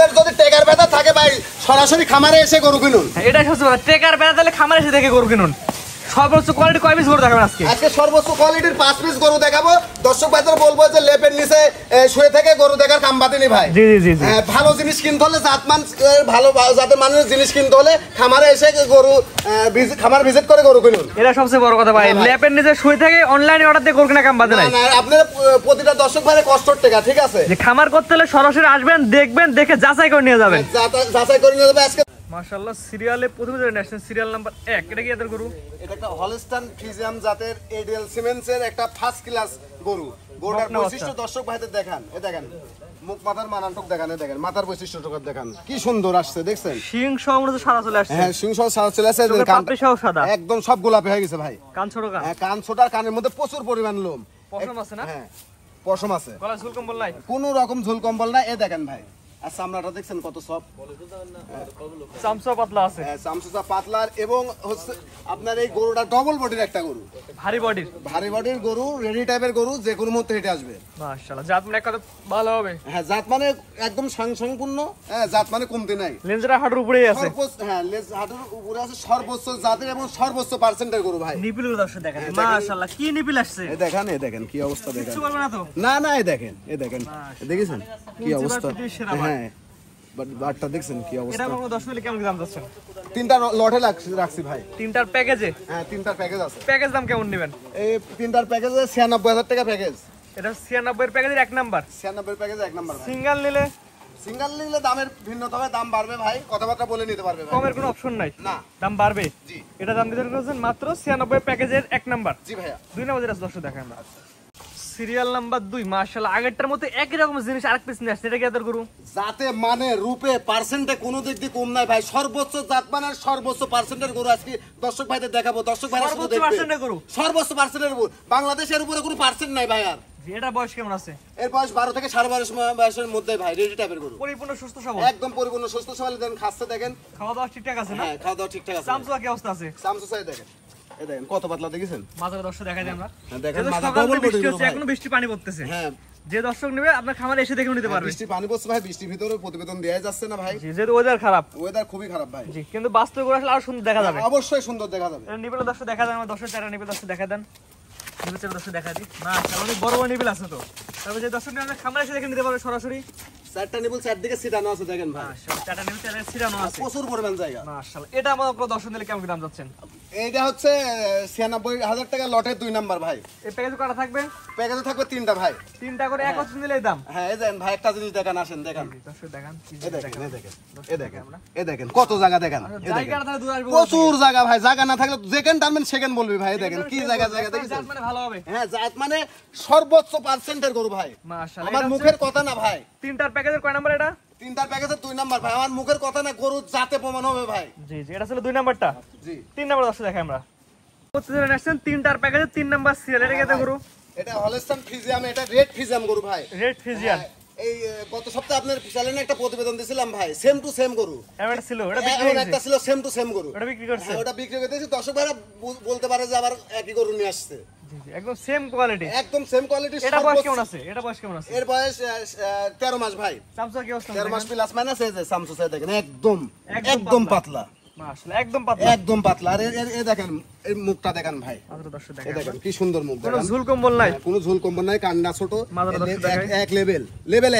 আপনাদের যদি টেকার ব্যথা থাকে ভাই সরাসরি খামারে এসে গরু কিনুন। এটা সবচেয়ে বড়, টেকার ব্যথা তাহলে খামারে এসে দেখে গরু কিনুন। সর্বোচ্চ কোয়ালিটি কয় পিস গরু দেখাবেন আজকে? আজকে সর্বোচ্চ কোয়ালিটির 5 পিস গরু দেখাবো। দর্শক ভাইদের বলবো যে লেপের নিচে শুয়ে থেকে গরু দেখার কাম বাতিনি ভাই। জি জি জি জি। ভালো জিনিস কিনতে হলে জাতমান ভালো জাতের মানুষের জিনিস কিনতে হলে খামারে এসে গরু খামার ভিজিট করে গরু কিনুন। এটা সবচেয়ে বড় কথা ভাই, লেপের নিচে শুয়ে থেকে অনলাইনে অর্ডার দিয়ে গরু কিনা কাম বাদে নাই। না আপনারা প্রতিটা দর্শক ভাইয়ের কষ্টর টাকা, ঠিক আছে? যে খামার করতে হলে সরাসরি আসবেন, দেখবেন, দেখে যাচাই করে নিয়ে যাবেন। যাচাই করে নিয়ে যাবে। আজকে মাশাআল্লাহ সিরিয়ালে প্রথমে যে ন্যাশনাল সিরিয়াল নাম্বার 1, এটা কি এদের গরু? এটা একটা হলস্টাইন ফ্রিজিয়ান জাতের এডিএল সিমেন্সের একটা ফার্স্ট ক্লাস গরু। গরুটার বৈশিষ্ট্য দর্শক ভাইদের দেখান। এ দেখেন মুখ মাথার মানানটক দেখান, এ দেখেন মাথার বৈশিষ্ট্যটক দেখান, কি সুন্দর আসছে দেখছেন। শিং সহ মনে সাদা চলে আসছে। হ্যাঁ শিং সহ সাদা চলে আসছে। কানটা সহ সাদা একদম সব গোলাপি হয়ে গেছে ভাই। কান ছোট কান। হ্যাঁ কান ছোট, আর কানের মধ্যে প্রচুর পরিমাণ লোম। পশম আছে না? হ্যাঁ পশম আছে। গলা ঝুল কম্বল নাই? কোনো রকম ঝুল কম্বল না। এ দেখেন ভাই আর চামড়াটা দেখছেন কত সফট, চামচা পাতলা আছে। হ্যাঁ চামচা পাতলার এবং হচ্ছে আপনার এই গরুটা ডবল বডির একটা গরু, ভারী বডির গরু, রেডি টাইপের গরু, যে কোনো মুহূর্তে হেঁটে আসবে। মাশাআল্লাহ জাত মানে একটা ভালো হবে। হ্যাঁ জাত মানে একদম সম্পূর্ণ, হ্যাঁ জাত মানে কমতি নাই। লেন্সরা হাড়ের উপরেই আছে। হ্যাঁ লেজ হাড়ের উপরে আছে, সর্বোচ্চ জাতের এবং সর্বোচ্চ পার্সেন্টের গরু ভাই। নিপিল দর্শক দেখেন মাশাআল্লাহ কি নিপিল আসছে। এই দেখেন, এই দেখেন কি অবস্থা দেখেন। কিছু বলবে না তো? না না এই দেখেন, এই দেখেন দেখেছেন কি অবস্থা। হ্যাঁ বাটটা দেখছেন কি অবস্থা। এটা কোনো 10 মিলি কেমন দাম যাচ্ছে? তিনটা লটে রাখছি ভাই। তিনটার প্যাকেজে? হ্যাঁ তিনটার প্যাকেজ আছে। প্যাকেজ দাম কেমন নেবেন? এই তিনটার প্যাকেজে ৯৬,০০০ টাকা প্যাকেজ। এটা ৯৬ এর প্যাকেজের 1 নাম্বার। ৯৬ প্যাকেজে 1 নাম্বার। সিঙ্গেল নিলে? সিঙ্গেল নিলে দামের ভিন্ন, তবে দাম বাড়বে ভাই, কথাবার্তা বলে নিতে পারবে ভাই। কমের কোনো অপশন নাই? না দাম বাড়বে। জি। এটা দাম দিতে করেছেন মাত্র ৯৬ প্যাকেজের 1 নাম্বার। জি ভাইয়া। 2 নাম্বার যেটা দর্শক দেখান আমরা। সিরিয়াল নাম্বার 2 মাশাআল্লাহ আগেরটার মতো একই রকম জিনিস আরেক পিস নিয়ে আসছে। এটা কি এদের গরু? জাতে মানে রূপে পার্সেন্টে কোনো দিক দিয়ে কম নাই ভাই। সর্বোচ্চ জাত মানের সর্বোচ্চ পার্সেন্টের গরু আজকে দর্শক ভাইদের দেখাবো। দর্শক ভাইরা শুধু দেখবে পার্সেন্টের গরু, সর্বোচ্চ পার্সেন্টের গরু। বাংলাদেশের উপরে কোনো পার্সেন্ট নাই ভাই। আর এটা বয়স কেমন আছে? এর বয়স 12 থেকে 12.5 বয়সের মধ্যে ভাই, রেডি টাইপের গরু। পরিপূর্ণ সুস্থ সবল? একদম পরিপূর্ণ সুস্থ সবল। দেন খাচ্ছে দেখেন, খাওয়া দাওয়া ঠিকঠাক আছে না? হ্যাঁ খাওয়া দাওয়া ঠিকঠাক আছে। চামচা কি অবস্থা আছে? চামচা চাই দেখেন, এই দেখেন কত পাতলা দেখেছেন। মাথার দর্শক দেখাই দিই আমরা। দেখেন যে মাথা সকাল ডবল থেকে বৃষ্টি বডি হচ্ছে, এখনো বৃষ্টি পানি পড়তেছে। হ্যাঁ যে দর্শক নেবে আপনার খামারে এসে দেখে নিতে পারবে। বৃষ্টি পানি পড়ছে ভাই, বৃষ্টির ভিতরে প্রতিবেদন দেয়া যাচ্ছে না ভাই। জি যেহেতু ওয়েদার খারাপ। ওয়েদার খুবই খারাপ ভাই। জি কিন্তু বাস্তবে করে আসলে আরো সুন্দর দেখা যাবে। অবশ্যই সুন্দর দেখা যাবে। নিবেল দর্শক দেখা দেন, আমার দর্শক চারা নিবেল দর্শক দেখা দেন। নিবেল চারা দর্শক দেখা দিই। মাশাআল্লাহ অনেক বড় বড় নিবেল আছে তো। তারপর যে দর্শক নিবে খামারে এসে দেখে নিতে পারবে সরাসরি। চারটা নিবল চারদিকে সিটানো আছে দেখেন ভাই। মাশাআল্লাহ চারটা নিবেল চারা সিরানো আছে। প্রচুর পরিমাণ জায়গা। মাশাআল্লাহ এটা আমার পুরো দর্শক নিলে কেমন দাম যাচ্ছেন? এইটা হচ্ছে ৯৬,০০০ টাকা লটের 2 নাম্বার ভাই। এই প্যাকেজ কটা থাকবে? প্যাকেজে থাকবে 3টা ভাই। 3টা করে একত্রে নিলে এই দাম। হ্যাঁ এই দেখেন ভাই একটা জিনিস দেখান, আসেন দেখান। দর্শক দেখান। এই দেখেন, এই দেখেন, এই দেখেন, এই দেখেন কত জায়গা দেখেন। জায়গাটা তাহলে দূর আসবে। প্রচুর জায়গা ভাই, জায়গা না থাকলে যেখানে টানবেন সেখানে বলবি ভাই। এই দেখেন কি জায়গা দেখেছেন। জাত মানে ভালো হবে। হ্যাঁ জাত মানে সর্বোচ্চ পার্সেন্টের গরু ভাই। মাশাআল্লাহ আমার মুখের কথা না ভাই। 3টার প্যাকেজের কয় নাম্বার এটা? 3টার প্যাকেজে 2 নাম্বার ভাই। আমার মুখের কথা না, গরু জাতে প্রমাণ হবে ভাই। জি জি এটা ছিল 2 নাম্বারটা। জি 3 নাম্বার দর্শক দেখাই আমরা। প্রতিদিন আসছেন 3টার প্যাকেজে 3 নাম্বার সিরিয়াল। এটা কেতে গরু? এটা হলস্টাইন ফ্রিজিয়াম, এটা রেড ফ্রিজিয়াম গরু ভাই। Red Friesian. এই গত সপ্তাহে আপনার চ্যানেলে একটা প্রতিবেদন দিছিলাম ভাই, সেম টু সেম গরু। এটা ছিল, এটা বিক্রি এখন হয়েছে। একটা ছিল সেম টু সেম গরু, এটা বিক্রি করছে। ওটা বিক্রি করে দিয়েছি। দর্শক ভাইরা বলতে পারে যে আবার একই গরু নিয়ে আসছে। জি জি একদম সেম কোয়ালিটি, একদম সেম কোয়ালিটি। এটা বয়স কেমন আছে? এটা বয়স কেমন আছে? এর বয়স 13 মাস ভাই। চামচা কি অবস্থা? 13 মাস প্লাস মাইনাস। এই যে সামসু সাই দেখেন একদম পাতলা। মাশাআল্লাহ একদম পাতলা, একদম পাতলা। আর এই দেখেন এই মুখটা দেখেন ভাই। মাত্র দর্শক এই দেখেন দেখেন কি সুন্দর মুখ। কোনো ঝুল কম্বল নাই, কোনো ঝুল কম্বল নাই, কান্না ছোট, এক লেভেল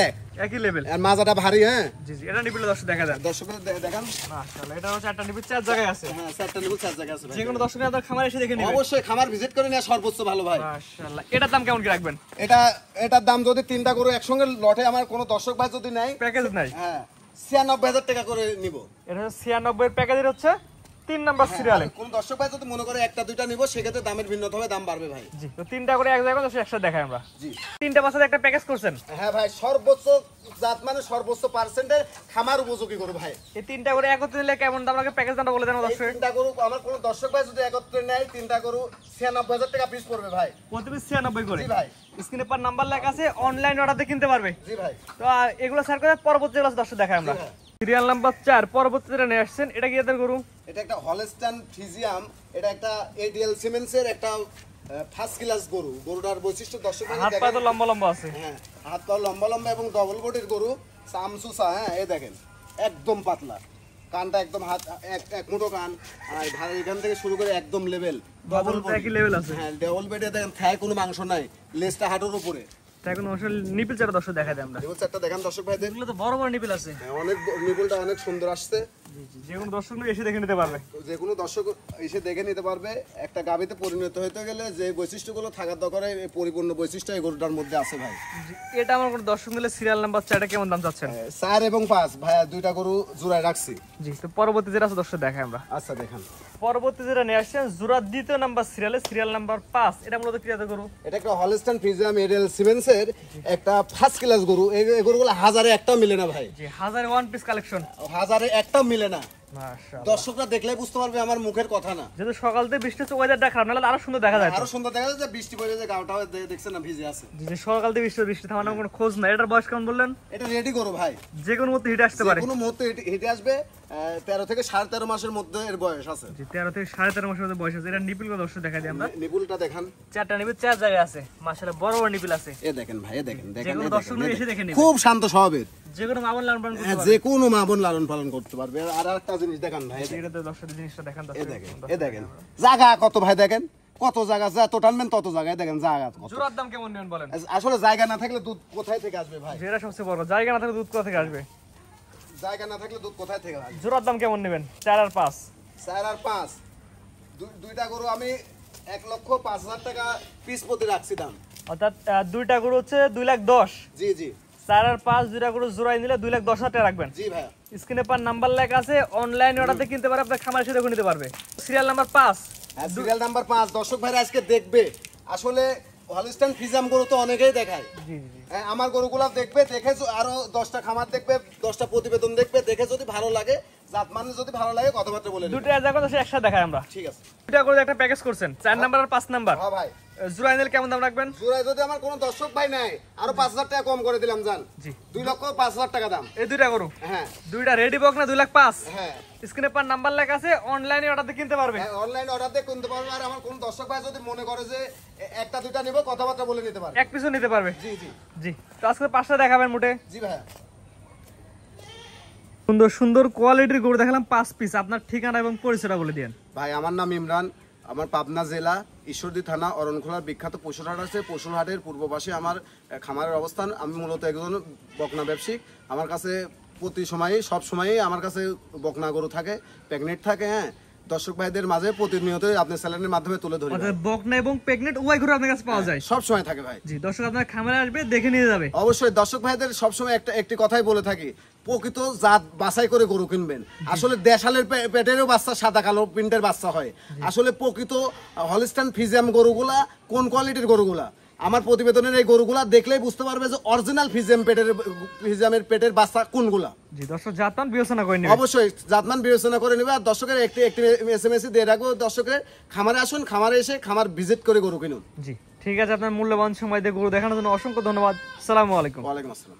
এক একই লেভেল। আর মাজাটা ভারী। হ্যাঁ জি জি এটা নিবিলে দর্শক দেখা যায়। দর্শকদের দেখান। মাশাআল্লাহ এটা হচ্ছে 8টা নিবিল 4 জায়গায় আছে। হ্যাঁ 4টা নিবল 4 জায়গায় আছে ভাই। যে কোনো দর্শক আপনার খামারে এসে দেখে নেবেন। অবশ্যই খামার ভিজিট করে নেওয়া সর্বোচ্চ ভালো ভাই। মাশাআল্লাহ এটার দাম কেমন কি রাখবেন? এটার দাম যদি 3টা করে একসঙ্গে লটে আমার কোনো দর্শক ভাই যদি নেয়, প্যাকেজ নাই, হ্যাঁ ৯৬,০০০ টাকা করে নিব। এটা ৯৬ এর প্যাকেজের হচ্ছে 3 নাম্বার সিরিয়ালে। কোন দর্শক ভাই যদি মনে করে একটা দুইটা নিব, সেক্ষেত্রে দামের ভিন্নতা হবে, দাম বাড়বে ভাই। জি তো 3টা করে এক জায়গায় দর্শক একসাথে দেখাই আমরা। জি 3টা বাচ্চাদের একটা প্যাকেজ করছেন। হ্যাঁ ভাই সর্বোচ্চ জাত মানে সর্বোচ্চ পার্সেন্টের খামার উপযোগী করু ভাই। এই 3টা করে একত্রে নিলে কেমন দাম লাগে? প্যাকেজ দামটা বলে দেন দর্শক। 3টা গরু আমার কোন দর্শক ভাই যদি একত্রে নেয়, 3টা গরু ৯৬,০০০ টাকা পিস পড়বে ভাই। প্রতি পিস 96 করে। জি ভাই স্ক্রিনে পর নাম্বার লেখা আছে, অনলাইন অর্ডার দিয়ে কিনতে পারবে। জি ভাই তো এগুলো স্যার করে পরবর্তী ক্লাস দর্শক দেখাই আমরা। সিরিয়াল নাম্বার 4 পরবর্তীতে নিয়ে আসছেন। এটা কি এদের গরু? এটা একটা হলস্টাইন ফ্রিজিয়াম, এটা একটা এডিএল সিমেন্সের একটা ফার্স্ট ক্লাস গরু। গরুটার বৈশিষ্ট্য দর্শক ভাই হাত পা তো লম্বা লম্বা আছে। হ্যাঁ হাত পা লম্বা লম্বা এবং ডবল বডির গরু। সামসুসা, হ্যাঁ এই দেখেন একদম পাতলা, কানটা একদম হাত এক মুঠো কান, আর এখান থেকে শুরু করে একদম লেভেল, ডবল একই লেভেল আছে। হ্যাঁ ডবল বেডে দেখেন, থায় কোনো মাংস নাই, লেজটা হাঁটুর উপরে। তাই কোনো আসলে নিপিল চারা দর্শক দেখা দেয় আমরা। নিপুল চারটা দেখান দর্শক ভাইদের। এগুলো তো বড় বড় নিপিল আছে। হ্যাঁ, অনেক নিপুলটা অনেক সুন্দর আসছে। যে কোনো দর্শক এসে দেখে নিতে পারবে। যে কোনো দর্শক এসে দেখে নিতে পারবে। একটা গাভীতে পরিণত হতে গেলে যে বৈশিষ্ট্যগুলো থাকার দরকার, এই পরিপূর্ণ বৈশিষ্ট্য এই গরুটার মধ্যে আছে ভাই। এটা আমার কোনো দর্শক নিলে সিরিয়াল নাম্বার 4টা কেমন দাম চাচ্ছেন? 4 এবং 5 ভাইয়া, দুইটা গরু জোড়ায় রাখছি। জি, তো পরবর্তী যেটা আছে দর্শক দেখাই আমরা। আচ্ছা দেখান। পরবর্তী যেটা নিয়ে আসছেন জোড়া দ্বিতীয় নাম্বার সিরিয়ালে, সিরিয়াল নাম্বার 5। এটা মূলত কি জাতের গরু? এটা একটা হলস্টাইন ফ্রিজিয়ান এরিয়াল সিমেন্সের একটা ফার্স্ট ক্লাস গরু। এই গরুগুলো হাজারে একটাও মিলে না ভাই, জি, 1000 ওয়ান পিস কালেকশন, হাজারে একটাও মিলে না। মাশাআল্লাহ, দর্শকরা দেখলে বুঝতে পারবে আমার মুখের কথা না। যেহেতু সকাল থেকে বৃষ্টি হচ্ছে, ওয়েদারটা খারাপ, নাহলে আরো সুন্দর দেখা যায়। আরো সুন্দর দেখা যায় যে বৃষ্টি পড়ে যে গাওটা দেখছেন না ভিজে আছে। জি, সকাল থেকে বৃষ্টি থামানোর কোনো খোঁজ নাই। এটার বয়স কেমন বললেন? এটা রেডি গরু ভাই, যে কোনো মুহূর্তে হিটে আসতে পারে। যে কোনো মুহূর্তে হেঁটে আসবে। 13 থেকে 13.5 মাসের মধ্যে এর বয়স আছে। জি, 13 থেকে 13.5 মাসের মধ্যে বয়স আছে। এটা নিপিল গুলো দর্শক দেখা দিই আমরা। নিপুলটা দেখান। 4টা নিপিল 4 জায়গায় আছে, মাশাআল্লাহ বড় বড় নিপিল আছে। এ দেখেন ভাই, এ দেখেন, যে কোনো দর্শক এসে দেখে নেবে। খুব শান্ত স্বভাবের, যে কোনো মামুন লালন পালন করতে যে পারবে। কোনো মা বোন লালন পালন করতে পারবে। আর আরেকটা জিনিস দেখান ভাই, এটাতে দর্শক জিনিসটা দেখান এ দর্শক। দেখেন, এ দেখেন জায়গা কত ভাই, দেখেন কত জায়গা, যত টানবেন তত জায়গায় দেখেন জায়গা কত। জোড়ার দাম কেমন নেবেন বলেন? আসলে জায়গা না থাকলে দুধ কোথায় থেকে আসবে ভাই? যেটা সবচেয়ে বড়, জায়গা না থাকলে দুধ কোথা থেকে আসবে? জায়গা না থাকলে দুধ কোথায় থেকে আসবে? জোড়ার দাম কেমন নেবেন? 4 আর 5। 4 আর 5 দুইটা গরু আমি 1,05,000 টাকা পিস প্রতি রাখছি দাম। অর্থাৎ দুইটা গরু হচ্ছে 2,10,000। জি জি 4 আর 5 দুইটা গরু জোড়াই নিলে 2,10,000 টাকা রাখবেন। জি ভাই। স্ক্রিনে পার নাম্বার লেখা আছে, অনলাইন অর্ডার দিয়ে কিনতে পারে, আপনার খামার এসে দেখে নিতে পারবে। Serial number 5। সিরিয়াল নাম্বার 5 দর্শক ভাইরা আজকে দেখবে। আসলে হলস্টাইন ফ্রিজিয়ান গরু তো অনেকেই দেখায়। জি জি, হ্যাঁ, আমার গরুগুলা দেখবে, দেখে আরো 10টা খামার দেখবে, 10টা প্রতিবেদন দেখবে, দেখে যদি ভালো লাগে, জাত মানে যদি ভালো লাগে কথাবার্তা বলে নেবে। দুটো জায়গা আছে একসাথে দেখাই আমরা। ঠিক আছে। দুইটা করে একটা প্যাকেজ করছেন, 4 নাম্বার আর 5 নাম্বার। হ্যাঁ ভাই, জোড়াই নিলে কেমন দাম রাখবেন? জোড়ায় যদি আমার কোনো দর্শক ভাই নাই, আরো 5,000 টাকা কম করে দিলাম জান। জি, 2,05,000 টাকা দাম। এই দুইটা গরু, হ্যাঁ দুইটা রেডি বক না 2,05,000। হ্যাঁ স্ক্রিনে পার নাম্বার লেখা আছে, অনলাইনে অর্ডার দিয়ে কিনতে পারবে। অনলাইন অর্ডার দিয়ে কিনতে পারবে। আর আমার কোন দর্শক ভাই যদি মনে করে যে একটা দুইটা নিব, কথাবার্তা বলে নিতে পারবে। এক পিসও নিতে পারবে। জি জি জি, তো আজকে 5টা দেখাবেন মোটে। জি ভাই। সুন্দর সুন্দর কোয়ালিটির গরু দেখালাম 5 পিস। আপনার ঠিকানা এবং পরিচয়টা বলে দিন। ভাই আমার নাম ইমরান, আমার পাবনা জেলা ঈশ্বরদী থানা অরণখোলার বিখ্যাত পশুরহাট আছে। পশুরহাটের পূর্ব পাশে আমার খামারের অবস্থান। আমি মূলত একজন বকনা ব্যবসায়িক। আমার কাছে প্রতি সময়ই সব সময়ই আমার কাছে বকনা গরু থাকে, প্রেগনেন্ট থাকে। হ্যাঁ, দর্শক ভাইদের মাঝে প্রতিনিয়তই আপনার চ্যানেলের মাধ্যমে তুলে ধরি। অর্থাৎ বকনা এবং প্রেগনেন্ট উভয় গরু আপনার কাছে পাওয়া যায়। সব সময় থাকে ভাই। জি, দর্শক আপনার খামারে আসবে, দেখে নিয়ে যাবে। অবশ্যই দর্শক ভাইদের সবসময় একটি কথাই বলে থাকি, প্রকৃত জাত বাছাই করে গরু কিনবেন। আসলে দেশালের পেটেরও বাচ্চা সাদা কালো প্রিন্টের বাচ্চা হয়। আসলে প্রকৃত হলস্টাইন ফ্রিজিয়ান গরুগুলা কোন কোয়ালিটির গরুগুলা, আমার প্রতিবেদনের এই গরুগুলা দেখলেই বুঝতে পারবে যে অরিজিনাল ফ্রিজিয়ামের পেটের বাচ্চা কোনগুলা। জি, দর্শক জাতমান বিবেচনা করে নেবে। অবশ্যই জাতমান বিবেচনা করে নেবে। আর দর্শকের একটি SMS দিয়ে রাখবো, দর্শকের খামারে আসুন, খামারে এসে খামার ভিজিট করে গরু কিনুন। জি, ঠিক আছে। আপনার মূল্যবান সময় দিয়ে গরু দেখানোর জন্য অসংখ্য ধন্যবাদ। আসসালামু আলাইকুম। ওয়ালাইকুম আসসালাম।